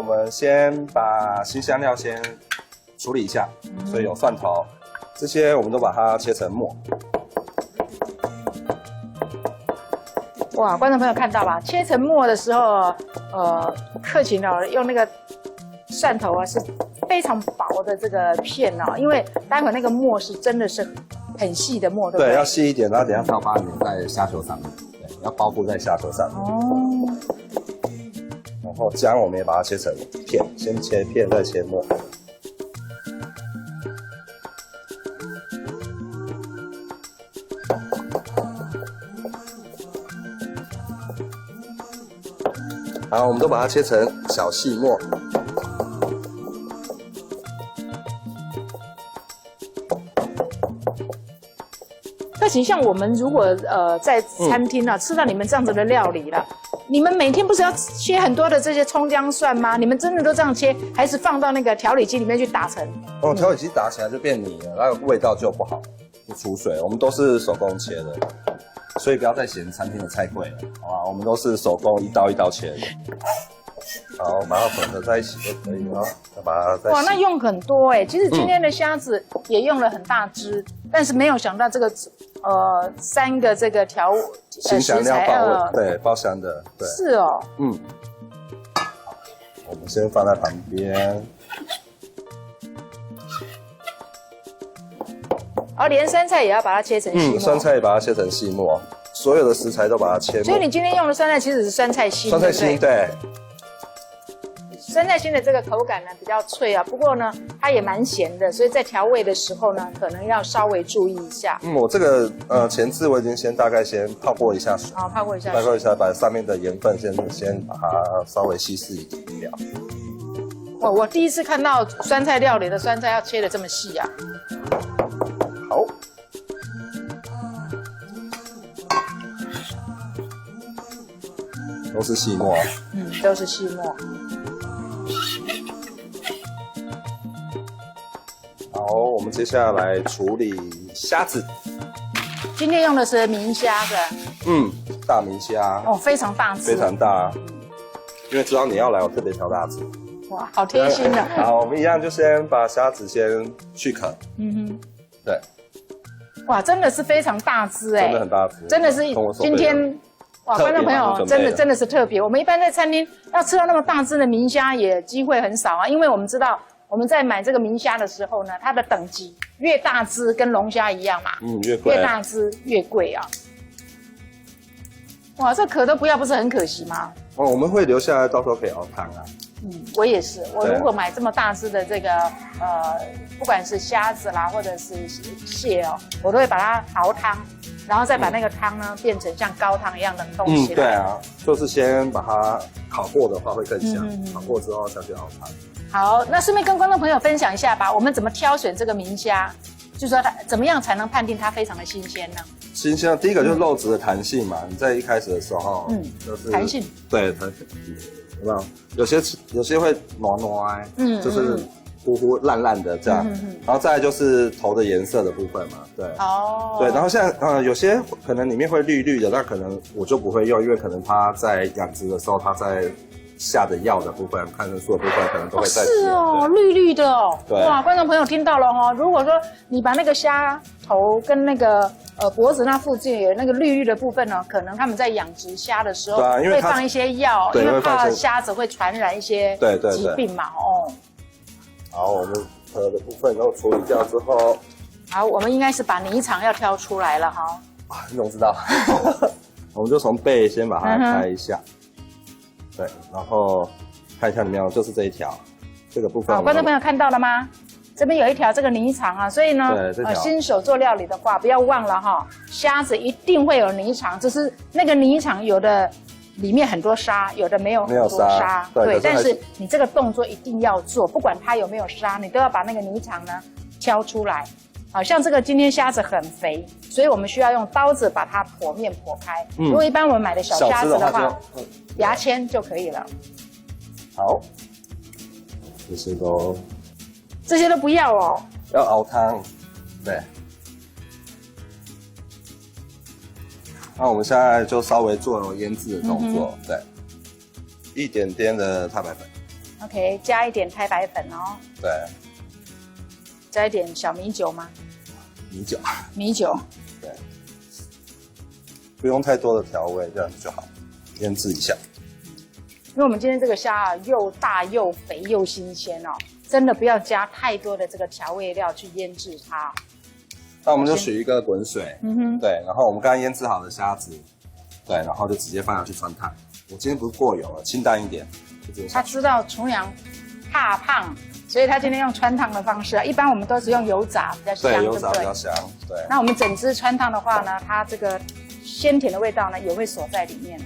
们先把新香料先处理一下，所以有蒜头，这些我们都把它切成末。哇，观众朋友看到吧？切成末的时候，克勤哦用那个蒜头啊是非常薄的这个片哦，因为待会那个末是真的是很细的末，对不对？对，要细一点，然后等一下要把它粘在虾球上面，对，要包覆在虾球上面。哦。然后姜我们也把它切成片，先切片再切末。好，我们都把它切成小细末。克勤，像我们如果在餐厅啊、吃到你们这样子的料理了，你们每天不是要切很多的这些葱姜蒜吗？你们真的都这样切，还是放到那个调理机里面去打成？哦，调理机打起来就变泥了，那个味道就不好，不出水。我们都是手工切的，所以不要再嫌餐厅的菜贵了，好吧？我们都是手工一刀一刀切的。好，把它混合在一起就可以了。再把它再哇，那用很多哎。其实今天的虾子也用了很大只，但是没有想到这个3个这个新香料包对爆香的，对。是哦。嗯。好，我们先放在旁边。哦，连酸菜也要把它切成细末。酸菜也把它切成细末，所有的食材都把它切末。所以你今天用的酸菜其实是酸菜心。酸菜心，对。酸菜心的这个口感呢比较脆啊，不过呢它也蛮咸的，所以在调味的时候呢，可能要稍微注意一下。我这个前置我已经大概先泡过一下水。好，泡过一下水。泡过一下，把上面的盐分先把它稍微稀释一点。哇，我第一次看到酸菜料理的酸菜要切得这么细啊。好。都是细末。都是细末。好，我们接下来处理虾子。今天用的是明虾的。大明虾。哦，非常大只。非常大。因为知道你要来，我特别挑大只。哇，好贴心的。好，我们一样就先把虾子先去壳。对。哇，真的是非常大只哎。真的很大只。真的是今天。哇，观众朋友，真的是特别。我们一般在餐厅要吃到那么大只的明虾，也机会很少啊。因为我们知道，我们在买这个明虾的时候呢，它的等级越大只，跟龙虾一样嘛，越贵，越大只越贵啊。哇，这壳都不要，不是很可惜吗？哦，我们会留下来，到时候可以熬汤啊。我也是。我如果买这么大只的这个不管是虾子啦，或者是蟹哦，我都会把它熬汤。然后再把那个汤呢变成像高汤一样冷冻起来。对啊，就是先把它烤过的话会更香，烤过之后下去熬汤。好，那顺便跟观众朋友分享一下吧，我们怎么挑选这个明虾，就是说它怎么样才能判定它非常的新鲜呢？新鲜，第一个就是肉质的弹性嘛，你在一开始的时候，就是弹性，对，弹性，有没有？有些会糯糯就是糊烂烂的这样，然后再来就是头的颜色的部分嘛，对，对，然后像有些可能里面会绿绿的，那可能我就不会用，因为可能它在养殖的时候，它在下的药的部分、抗生素的部分可能都会在。是哦，绿绿的哦，对，哇，观众朋友听到了哦，如果说你把那个虾头跟那个脖子那附近有那个绿绿的部分呢，可能他们在养殖虾的时候会放一些药，因为怕虾子会传染一些疾病嘛，哦。好，我们壳的部分都处理掉之后，好，我们应该是把泥肠要挑出来了哈。你怎么知道？我们就从背先把它开一下，对，然后看一下里面就是这一条，这个部分。好，观众朋友看到了吗？这边有一条这个泥肠啊，所以呢，新手做料理的话，不要忘了哈，虾子一定会有泥肠，只是那个泥肠有的里面很多沙，有的没有很多沙，对，但是你这个动作一定要做，不管它有没有沙，你都要把那个泥肠呢挑出来。好像这个今天虾子很肥，所以我们需要用刀子把它剖面剖开。如果一般我们买的小虾子的话，牙签就可以了。好，这些都不要哦，要熬汤，对。那我们现在就稍微做腌制的动作，对，一点点的太白粉， OK， 加一点太白粉哦。对。加一点小米酒吗？米酒。对。不用太多的调味，这样子就好，腌制一下。因为我们今天这个虾啊，又大又肥又新鲜哦，真的不要加太多的这个调味料去腌制它。那我们就取一个滚水，对，然后我们刚刚腌制好的虾子，对，然后就直接放下去汆烫。我今天不是过油了，清淡一点。他知道厨娘怕胖，所以他今天用汆烫的方式啊。一般我们都是用油炸比较香，对，油炸比较香。对。那我们整只汆烫的话呢，它这个鲜甜的味道呢也会锁在里面哦。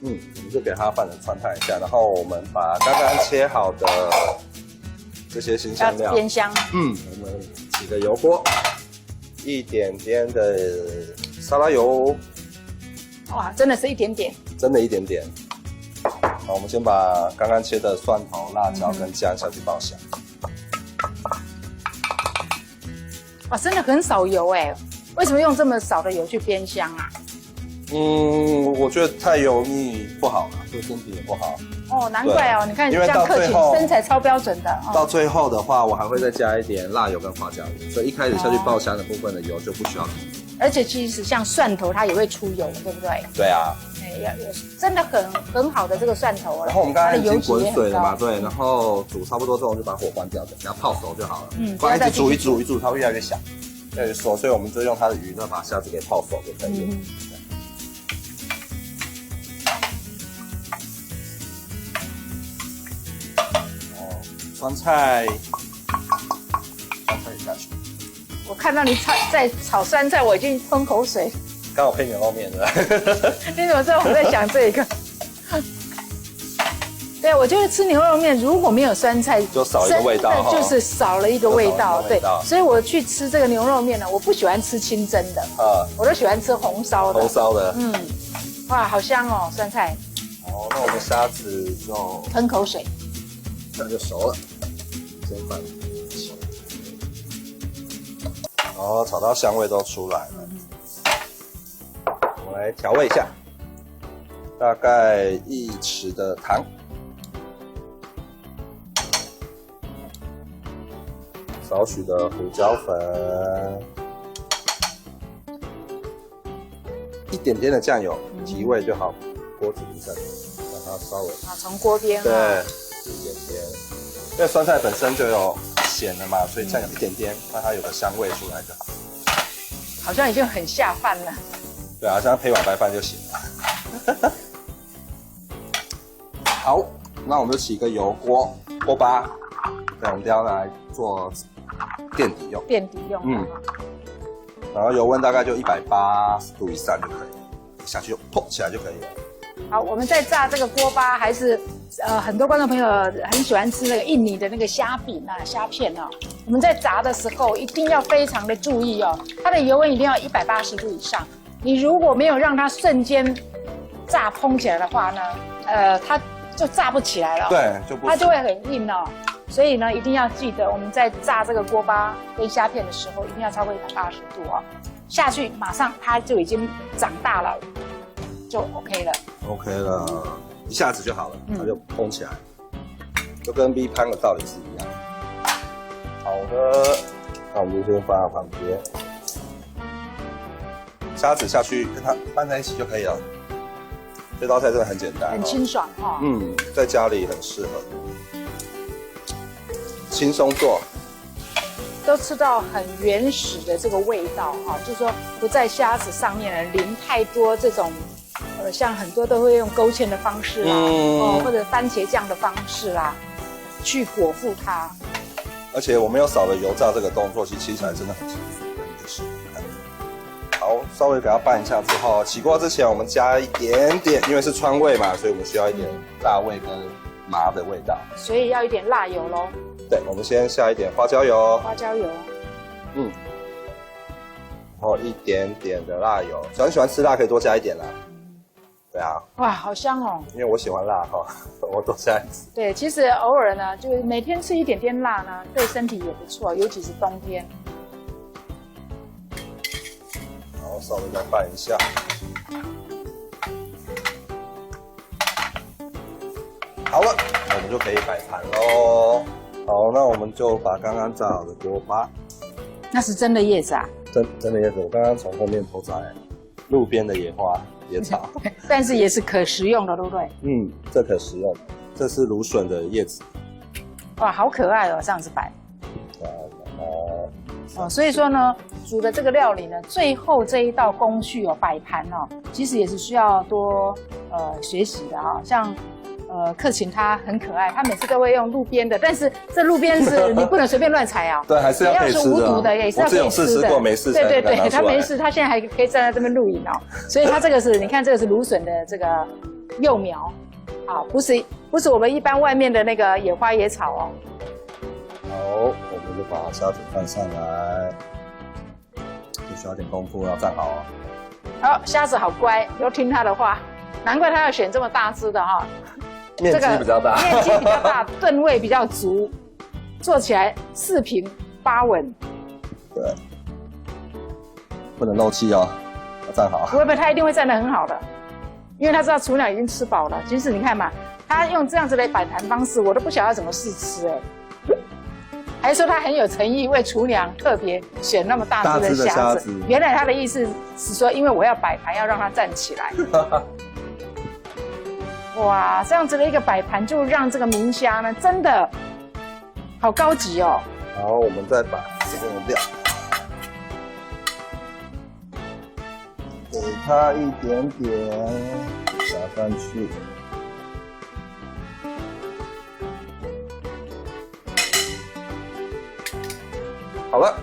我们就给它放着汆烫一下，然后我们把刚刚切好的这些辛香料煸香。我们起个油锅，一点点的沙拉油。哇，真的是一点点。真的一点点。好，我们先把刚刚切的蒜头、辣椒跟姜下去爆香。哇，真的很少油哎，为什么用这么少的油去煸香啊？我觉得太油腻不好了，对身体也不好。哦，难怪哦，你看你这样客气，身材超标准的。到最后的话，我还会再加一点辣油跟花椒油，所以一开始下去爆香的部分的油就不需要。而且其实像蒜头它也会出油，对不对？对啊。真的很好的这个蒜头。然后我们刚才已经滚水了嘛，对，然后煮差不多之后，我们就把火关掉，给它泡熟就好了。不然一直煮一煮一煮，它会越来越响，越来越熟，所以我们就用它的余热把虾子给泡熟就可以了。酸菜也下去。我看到你在炒酸菜，我已经吞口水。刚好配牛肉面的。你怎么知道我在想这个？对，我觉得吃牛肉面如果没有酸菜，就少一个味道，就是少了一个味道。对，所以我去吃这个牛肉面呢，我不喜欢吃清蒸的，我都喜欢吃红烧的。红烧的，哇，好香哦，酸菜。好，那我们虾子就喷口水，这样就熟了。先放，好，炒到香味都出来了。我们来调味一下，大概1匙的糖，少许的胡椒粉，一点点的酱油，提味就好。锅子一下，让它稍微从锅边对一点点。因为酸菜本身就有咸的嘛，所以酱油一点点，让它有个香味出来就好。好像已经很下饭了。对啊，像配碗白饭就行了。好，那我们就起一个油锅，锅巴，对，我们要来做垫底用。垫底用。然后油温大概就180度以上就可以了，下去就砰起来就可以了。好，我们在炸这个锅巴，还是很多观众朋友很喜欢吃那个印尼的那个虾饼啊、虾片哦。我们在炸的时候一定要非常的注意哦，它的油温一定要180度以上。你如果没有让它瞬间炸蓬起来的话呢，它就炸不起来了。对，它就会很硬哦。所以呢，一定要记得我们在炸这个锅巴跟虾片的时候，一定要超过180度哦。下去马上它就已经长大了。就 OK 了 ，OK 了，一下子就好了，它就蓬起来，就跟 V pan的道理是一样。好的，那我们就先放在旁边，虾子下去跟它拌在一起就可以了。这道菜真的很简单，很清爽哈。在家里很适合，轻松做。都吃到很原始的这个味道哈，就是说不在虾子上面淋太多这种。像很多都会用勾芡的方式啦，或者番茄酱的方式啦，去裹覆它。而且我们又少了油炸这个动作，其实吃起来真的很轻松，跟你试试看。好，稍微给它拌一下之后，起锅之前我们加一点点，因为是川味嘛，所以我们需要一点辣味跟麻的味道，所以要一点辣油咯。对，我们先下一点花椒油。花椒油。然后一点点的辣油，只要你喜欢吃辣，可以多加一点啦。对啊，哇，好香哦！因为我喜欢辣哈，我多加一次。对，其实偶尔呢，就是每天吃一点点辣呢，对身体也不错，尤其是冬天。然后稍微再拌一下。好了，我们就可以摆盘喽。好，那我们就把刚刚炸好的锅巴。那是真的叶子啊？真的叶子，我刚刚从后面偷摘路边的野花野草，但是也是可食用的，对不对？嗯，这可食用，这是芦笋的叶子。哇，好可爱哦，这样子摆。所以说呢，煮的这个料理呢，最后这一道工序哦，摆盘哦，其实也是需要多学习的啊。像克勤他很可爱，他每次都会用路边的，但是这路边是你不能随便乱采啊。对，还是要可以吃的。是无毒的，也是要可以吃的。我试过，没事。对，他没事，他现在还可以站在这边录影哦。所以他这个是，你看这个是芦笋的这个幼苗，好，不是我们一般外面的那个野花野草哦。好，我们就把虾子放上来，这需要点功夫，要站好哦。好，虾子好乖，都听他的话，难怪他要选这么大只的哈。面积比较大，面积比较大，吨位比较足，做起来4平8稳。对，不能漏气哦，要站好。不会，他一定会站得很好的，因为他知道厨娘已经吃饱了。其实你看嘛，他用这样子的摆盘方式，我都不晓得要怎么试吃哎。还说他很有诚意，为厨娘特别选那么大只的虾子。原来他的意思是说，因为我要摆盘，要让它站起来。哇，这样子的一个摆盘，就让这个明虾呢，真的好高级哦。好，我们再把这个料，给它一点点下上去。好了，